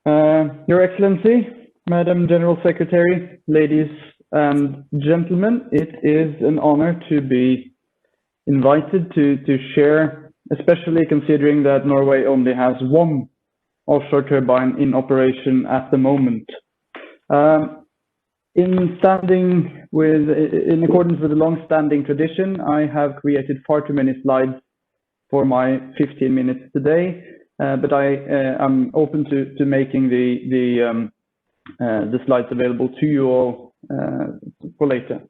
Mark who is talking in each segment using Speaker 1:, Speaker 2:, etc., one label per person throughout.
Speaker 1: Your Excellency, Madam General Secretary, ladies and gentlemen, it is an honor to be invited to share, especially considering that Norway only has one offshore turbine in operation at the moment. In accordance with the long-standing tradition, I have created far too many slides for my 15 minutes today, but I am open to making the slides available to you all for later.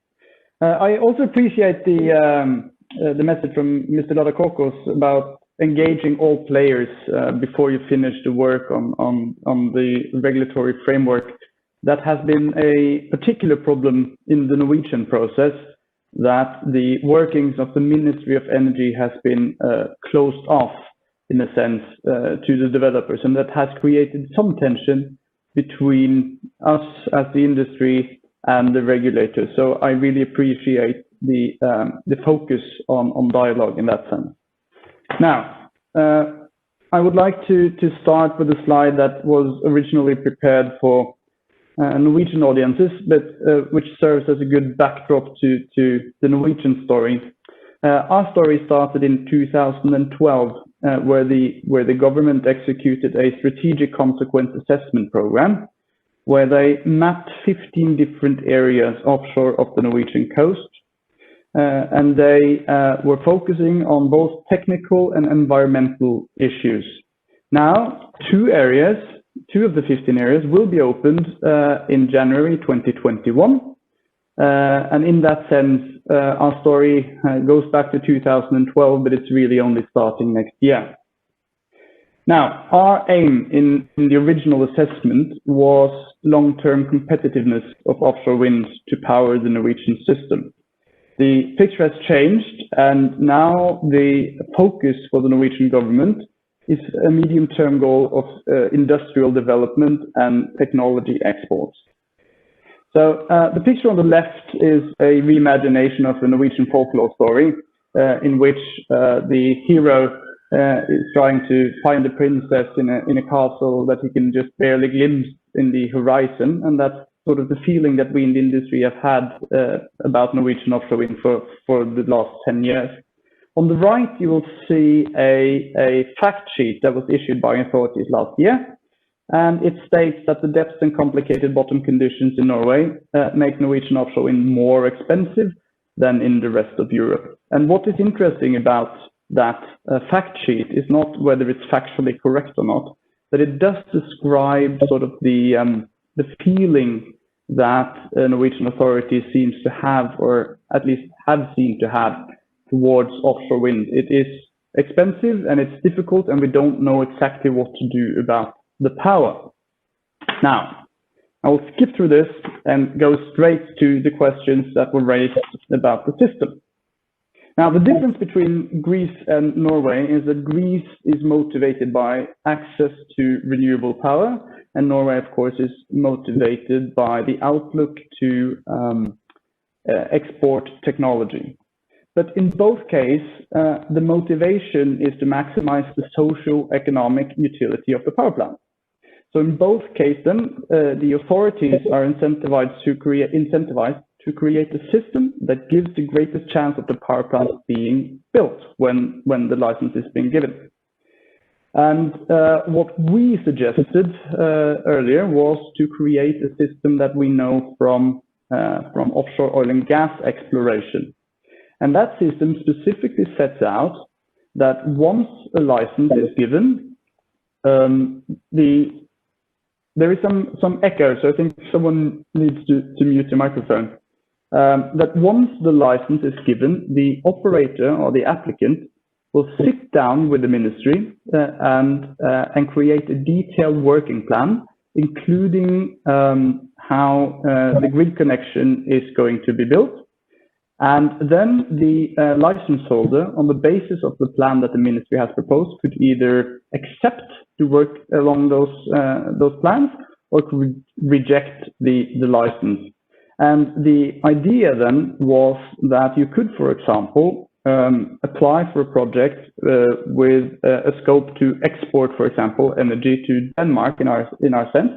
Speaker 1: I also appreciate the message from Mr. Ladakokos about engaging all players before you finish the work on the regulatory framework. That has been a particular problem in the Norwegian process, that the workings of the Ministry of Energy has been closed off, in a sense, to the developers, and that has created some tension between us as the industry and the regulator. So I really appreciate the focus on dialogue in that sense. Now, I would like to start with a slide that was originally prepared for Norwegian audiences, but which serves as a good backdrop to the Norwegian story. Our story started in 2012, where the government executed a strategic consequence assessment program, where they mapped 15 different areas offshore of the Norwegian coast, and they were focusing on both technical and environmental issues. Now, two of the 15 areas will be opened in January 2021. And in that sense, our story goes back to 2012, but it's really only starting next year. Now, our aim in the original assessment was long-term competitiveness of offshore wind to power the Norwegian system. The picture has changed, and now the focus for the Norwegian government is a medium-term goal of industrial development and technology exports. So the picture on the left is a reimagination of the Norwegian folklore story, in which the hero is trying to find a princess in a castle that he can just barely glimpse in the horizon, and that's sort of the feeling that we in the industry have had about Norwegian offshore wind for the last 10 years. On the right, you will see a fact sheet that was issued by authorities last year, and it states that the depths and complicated bottom conditions in Norway make Norwegian offshore wind more expensive than in the rest of Europe. And what is interesting about that fact sheet is not whether it's factually correct or not, but it does describe sort of the feeling that Norwegian authorities seems to have, or at least have seemed to have, towards offshore wind. It is expensive and it's difficult, and we don't know exactly what to do about the power. Now, I will skip through this and go straight to the questions that were raised about the system. Now, the difference between Greece and Norway is that Greece is motivated by access to renewable power, and Norway, of course, is motivated by the outlook to export technology. But in both cases, the motivation is to maximize the social economic utility of the power plant. So in both cases, the authorities are incentivized to create a system that gives the greatest chance of the power plant being built when the license is being given. And what we suggested earlier was to create a system that we know from offshore oil and gas exploration. And that system specifically sets out that once a license is given, there is some echo, so I think someone needs to mute the microphone. That once the license is given, the operator or the applicant will sit down with the ministry and create a detailed working plan, including how the grid connection is going to be built. And then the license holder, on the basis of the plan that the ministry has proposed, could either accept to work along those plans or could reject the license. And the idea then was that you could, for example, apply for a project with a scope to export, for example, energy to Denmark in our sense.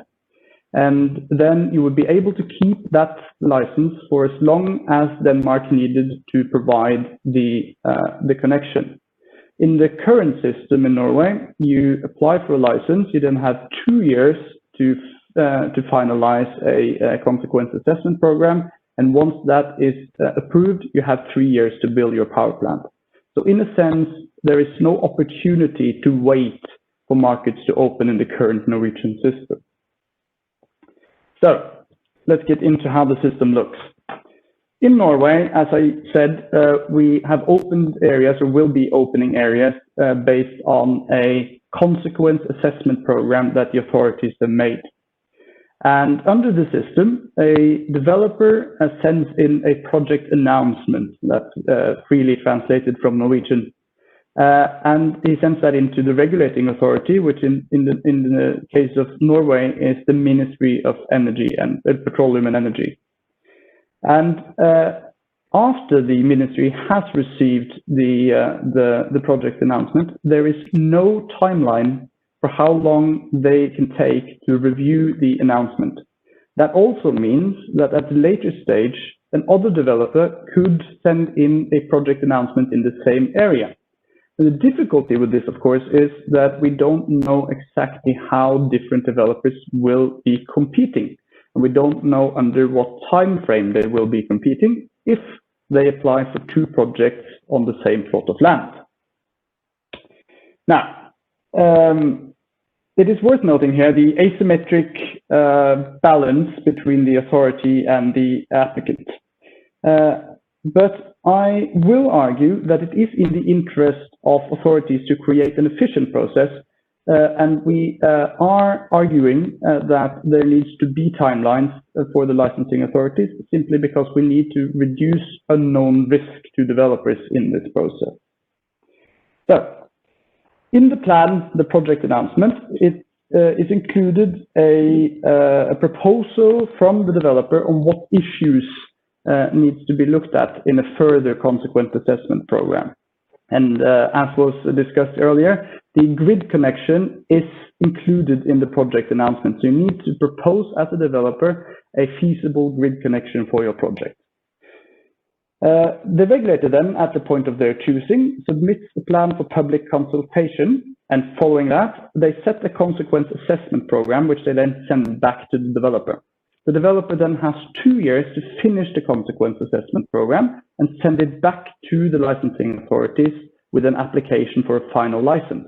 Speaker 1: And then you would be able to keep that license for as long as Denmark needed to provide the connection. In the current system in Norway, you apply for a license, you then have 2 years to finalize a consequence assessment program. And once that is approved, you have 3 years to build your power plant. So in a sense, there is no opportunity to wait for markets to open in the current Norwegian system. So let's get into how the system looks. In Norway, as I said, we have opened areas or will be opening areas based on a consequence assessment program that the authorities have made. And under the system, a developer sends in a project announcement that's freely translated from Norwegian. And he sends that into the regulating authority, which in the case of Norway is the Ministry of Energy and Petroleum and Energy. And after the ministry has received the project announcement, there is no timeline for how long they can take to review the announcement. That also means that at a later stage, another developer could send in a project announcement in the same area. And the difficulty with this, of course, is that we don't know exactly how different developers will be competing. And we don't know under what time frame they will be competing if they apply for 2 projects on the same plot of land. Now, it is worth noting here the asymmetric balance between the authority and the applicant. But I will argue that it is in the interest of authorities to create an efficient process, and we are arguing that there needs to be timelines for the licensing authorities, simply because we need to reduce unknown risk to developers in this process. So, in the plan, the project announcement, it is included a proposal from the developer on what issues needs to be looked at in a further consequence assessment program. And as was discussed earlier, the grid connection is included in the project announcement. So you need to propose as a developer a feasible grid connection for your project. The regulator then, at the point of their choosing, submits a plan for public consultation, and following that, they set a consequence assessment program, which they then send back to the developer. The developer then has 2 years to finish the consequence assessment program and send it back to the licensing authorities with an application for a final license.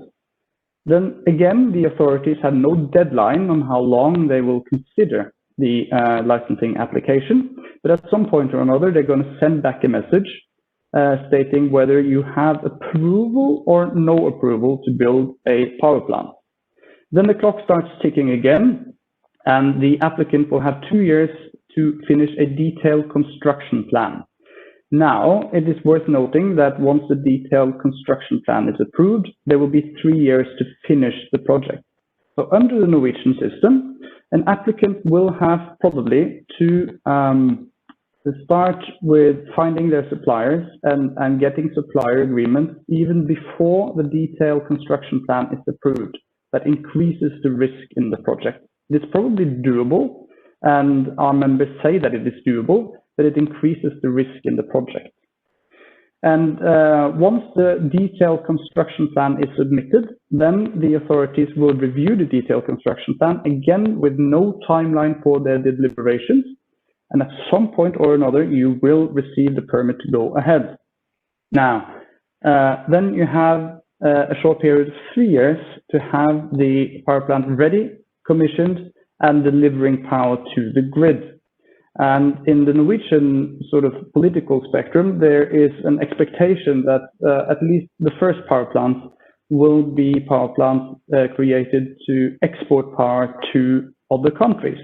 Speaker 1: Then again, the authorities have no deadline on how long they will consider the licensing application, but at some point or another, they're going to send back a message stating whether you have approval or no approval to build a power plant. Then the clock starts ticking again, and the applicant will have 2 years to finish a detailed construction plan. Now, it is worth noting that once the detailed construction plan is approved, there will be 3 years to finish the project. So under the Norwegian system, an applicant will have probably to start with finding their suppliers and getting supplier agreements even before the detailed construction plan is approved. That increases the risk in the project. It's probably doable, and our members say that it is doable, but it increases the risk in the project. And once the detailed construction plan is submitted, then the authorities will review the detailed construction plan, again with no timeline for their deliberations. And at some point or another, you will receive the permit to go ahead. Now, then you have a short period of 3 years to have the power plant ready, commissioned, and delivering power to the grid. And in the Norwegian sort of political spectrum, there is an expectation that at least the first power plants will be power plants created to export power to other countries.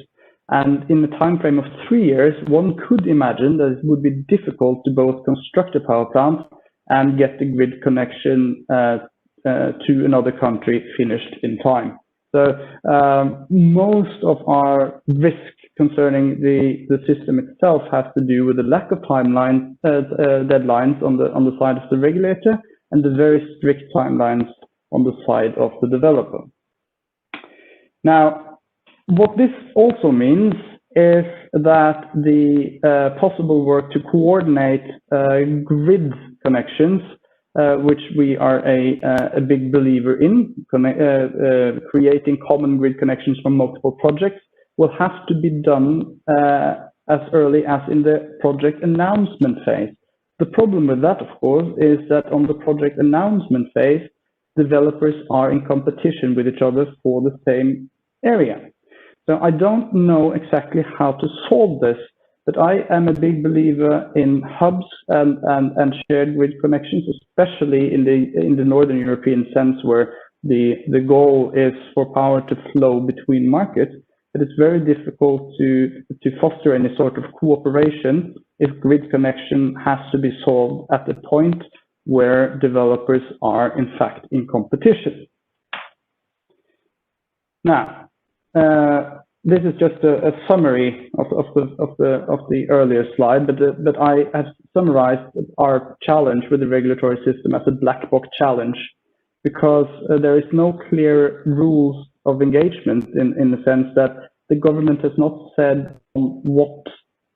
Speaker 1: And in the time frame of 3 years, one could imagine that it would be difficult to both construct a power plant and get the grid connection to another country finished in time. So most of our risk concerning the system itself has to do with the lack of deadlines on the side of the regulator and the very strict timelines on the side of the developer. Now, what this also means is that the possible work to coordinate grid connections, which we are a big believer in, creating common grid connections from multiple projects, will have to be done as early as in the project announcement phase. The problem with that, of course, is that on the project announcement phase, developers are in competition with each other for the same area. So I don't know exactly how to solve this, but I am a big believer in hubs and shared grid connections, especially in the Northern European sense, where the goal is for power to flow between markets. But it's very difficult to foster any sort of cooperation if grid connection has to be solved at the point where developers are in fact in competition. Now, this is just a summary of the earlier slide, but I have summarized our challenge with the regulatory system as a black box challenge, because there is no clear rules of engagement in the sense that the government has not said on what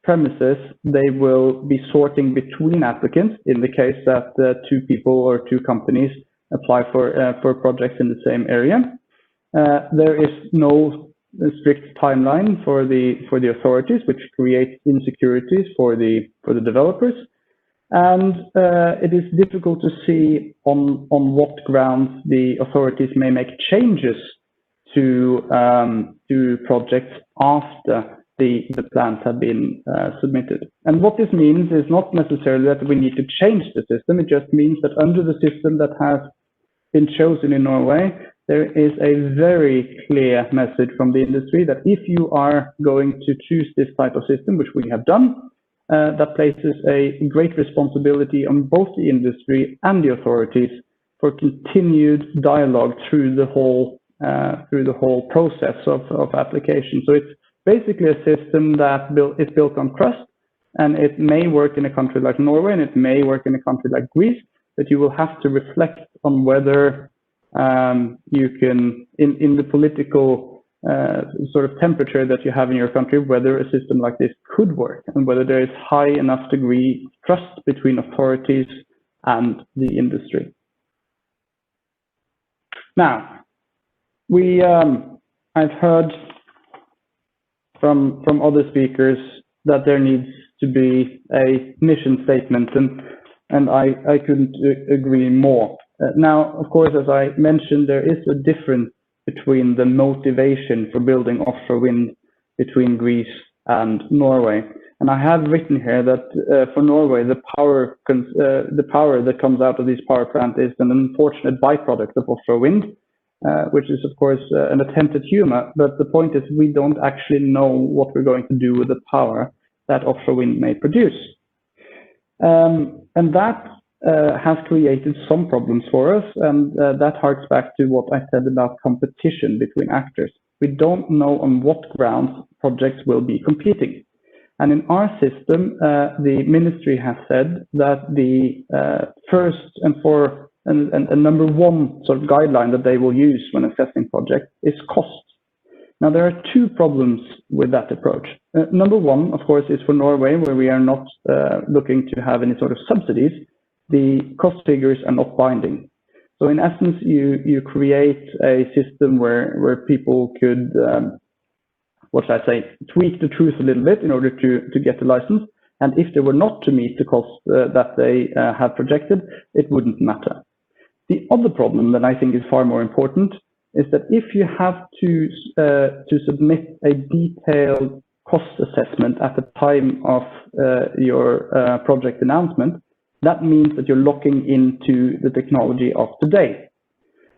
Speaker 1: premises they will be sorting between applicants in the case that two people or two companies apply for projects in the same area. There is no strict timeline for the authorities, which creates insecurities for the developers, and it is difficult to see on what grounds the authorities may make changes to projects after the plans have been submitted. And what this means is not necessarily that we need to change the system. It just means that under the system that has been chosen in Norway, there is a very clear message from the industry that if you are going to choose this type of system, which we have done, that places a great responsibility on both the industry and the authorities for continued dialogue through the whole process of application. So it's basically a system that is built on trust, and it may work in a country like Norway, and it may work in a country like Greece, but you will have to reflect on whether you can, in the political sort of temperature that you have in your country, whether a system like this could work, and whether there is high enough degree of trust between authorities and the industry. Now, I've heard from other speakers that there needs to be a mission statement, and I couldn't agree more. Now, of course, as I mentioned, there is a difference between the motivation for building offshore wind between Greece and Norway. And I have written here that for Norway, the power that comes out of these power plants is an unfortunate byproduct of offshore wind, which is, of course, an attempt at humor. But the point is, we don't actually know what we're going to do with the power that offshore wind may produce. And that has created some problems for us, and that harks back to what I said about competition between actors. We don't know on what grounds projects will be competing. And in our system, the ministry has said that the first and number one sort of guideline that they will use when assessing projects is cost. Now, there are two problems with that approach. Number one, of course, is for Norway, where we are not looking to have any sort of subsidies. The cost figures are not binding. So in essence, you create a system where people could, what should I say, tweak the truth a little bit in order to get the license. And if they were not to meet the cost that they have projected, it wouldn't matter. The other problem that I think is far more important is that if you have to submit a detailed cost assessment at the time of your project announcement, that means that you're locking into the technology of today.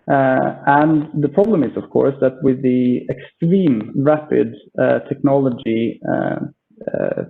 Speaker 1: And the problem is, of course, that with the extreme rapid technology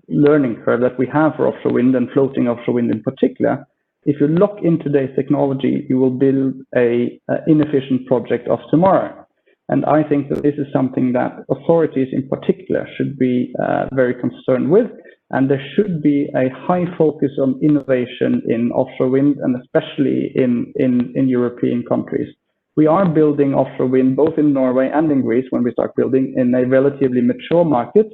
Speaker 1: learning curve that we have for offshore wind and floating offshore wind in particular, if you lock in today's technology, you will build a inefficient project of tomorrow. And I think that this is something that authorities in particular should be very concerned with. And there should be a high focus on innovation in offshore wind, and especially in European countries. We are building offshore wind both in Norway and in Greece when we start building in a relatively mature market.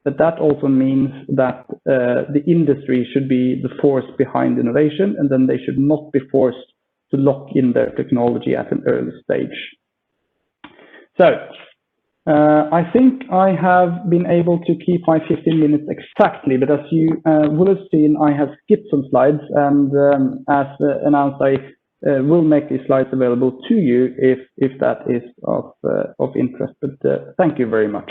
Speaker 1: But that also means that the industry should be the force behind innovation, and then they should not be forced to lock in their technology at an early stage. So I think I have been able to keep my 15 minutes exactly, but as you will have seen, I have skipped some slides, and as announced, I will make these slides available to you if that is of interest. But thank you very much.